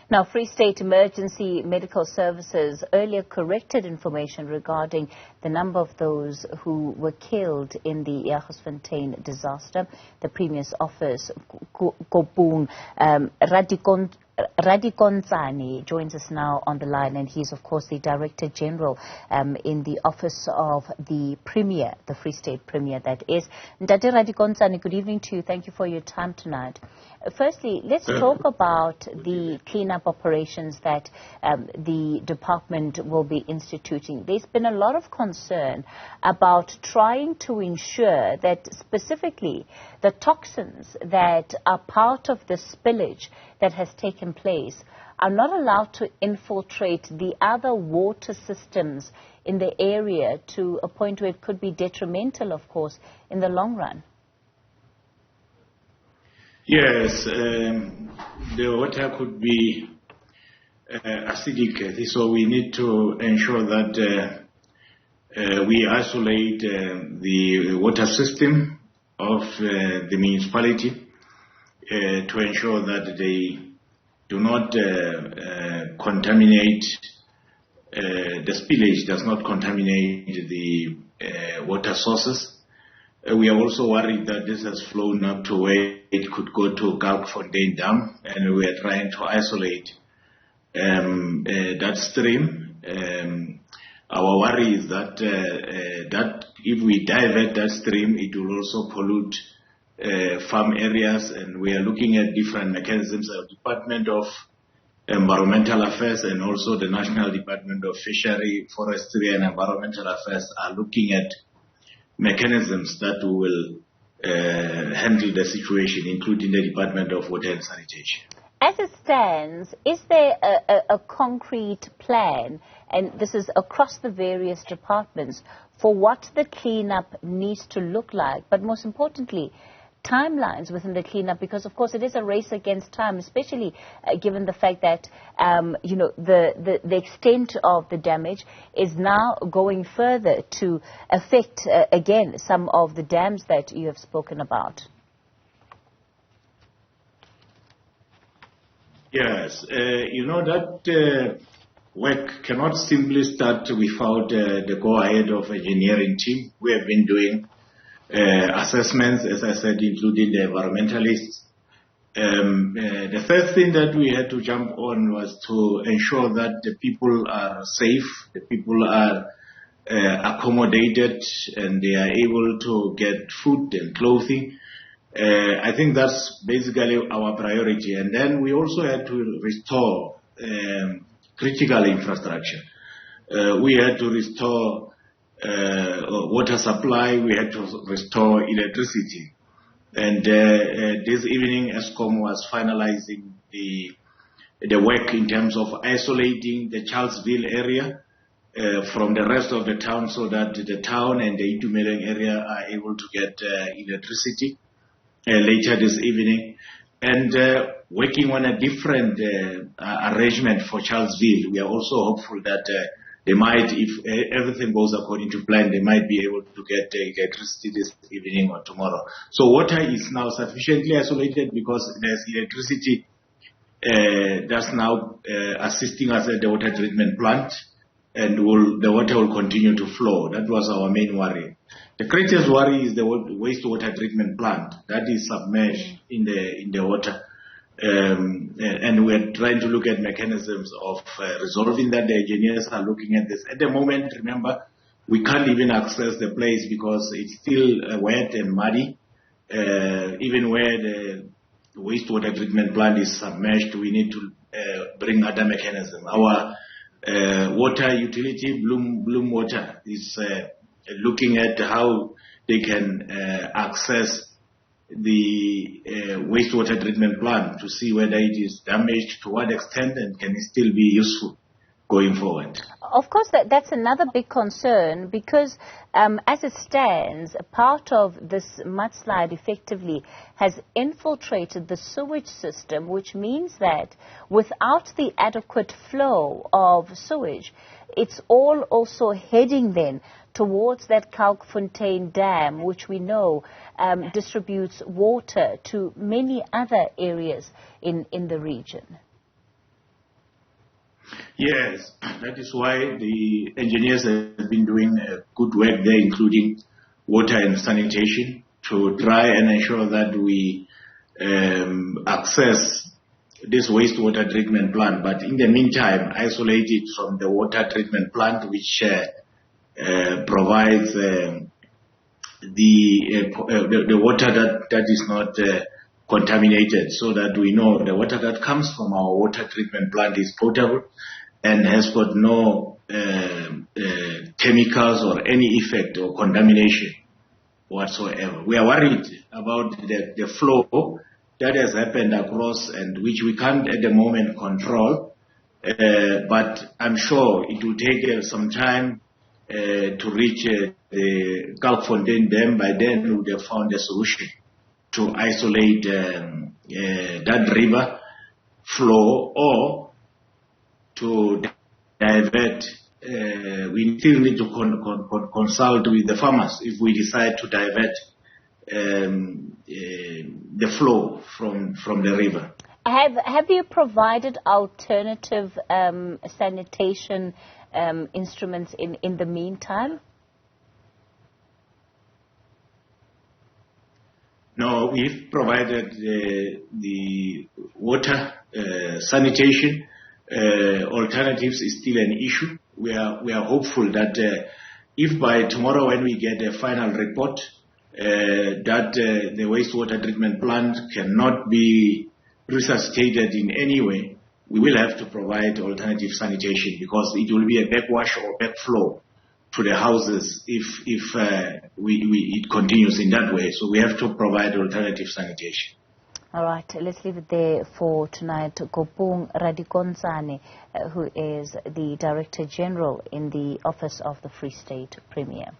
Now, Free State Emergency Medical Services earlier corrected information regarding the number of those who were killed in the Jagersfontein disaster. The Premier's office, Kopung Ralikontsane, joins us now on the line, and he's, of course, the Director General in the office of the Premier, the Free State Premier, that is. Ntate Ralikontsane, good evening to you. Thank you for your time tonight. Firstly, let's talk about the cleanup operations that the department will be instituting. There's been a lot of concern about trying to ensure that specifically the toxins that are part of the spillage that has taken place are not allowed to infiltrate the other water systems in the area to a point where it could be detrimental, of course, in the long run. Yes, the water could be acidic, so we need to ensure that we isolate the water system of the municipality to ensure that they do not contaminate, the spillage does not contaminate the water sources. We are also worried that this has flown up to where it could go to Jagersfontein Dam, and we are trying to isolate that stream. Our worry is that that if we divert that stream, it will also pollute farm areas, and we are looking at different mechanisms. The Department of Environmental Affairs and also the National Department of Fishery, Forestry and Environmental Affairs are looking at mechanisms that will handle the situation, including the Department of Water and Sanitation. As it stands, is there a concrete plan, and this is across the various departments, for what the cleanup needs to look like, but most importantly, timelines within the cleanup, because of course it is a race against time, especially given the fact that the extent of the damage is now going further to affect again some of the dams that you have spoken about. Yes, that work cannot simply start without the go-ahead of engineering team. We have been doing assessments, as I said, including the environmentalists. The first thing that we had to jump on was to ensure that the people are safe, the people are accommodated, and they are able to get food and clothing. I think that's basically our priority. And then we also had to restore critical infrastructure. We had to restore water supply, we had to restore electricity. And this evening, ESCOM was finalizing the work in terms of isolating the Charlesville area from the rest of the town, so that the town and the Itumeleng area are able to get electricity later this evening. And working on a different arrangement for Charlesville. We are also hopeful that they might, if everything goes according to plan, they might be able to get electricity this evening or tomorrow. So water is now sufficiently isolated because there's electricity that's now assisting us at the water treatment plant, and the water will continue to flow. That was our main worry. The greatest worry is the wastewater treatment plant that is submerged in the water. And we're trying to look at mechanisms of resolving that. The engineers are looking at this. At the moment, remember, we can't even access the place because it's still wet and muddy. Even where the wastewater treatment plant is submerged, we need to bring other mechanisms. Our water utility, Bloom Water, is looking at how they can access the wastewater treatment plant to see whether it is damaged, to what extent, and can it still be useful going forward. Of course, that's another big concern, because as it stands, a part of this mudslide effectively has infiltrated the sewage system, which means that without the adequate flow of sewage, it's all also heading then towards that Jagersfontein Dam, which we know distributes water to many other areas in the region. Yes, that is why the engineers have been doing good work there, including water and sanitation, to try and ensure that we access this wastewater treatment plant, but in the meantime, isolate it from the water treatment plant, which provides the water that is not contaminated, so that we know the water that comes from our water treatment plant is potable and has got no chemicals or any effect or contamination whatsoever. We are worried about the flow that has happened across, and which we can't at the moment control, but I'm sure it will take some time to reach the Jagersfontein Dam. By then we would have found a solution to isolate that river flow, or to divert. We still need to consult with the farmers if we decide to divert the flow from the river. Have you provided alternative sanitation instruments in the meantime? No, we've provided the water sanitation. Alternatives is still an issue. We are hopeful that if by tomorrow, when we get a final report, that the wastewater treatment plant cannot be resuscitated in any way, we will have to provide alternative sanitation, because it will be a backwash or backflow to the houses if it continues in that way. So we have to provide alternative sanitation. All right, let's leave it there for tonight. Kopung Ralikontsane, who is the Director General in the Office of the Free State Premier.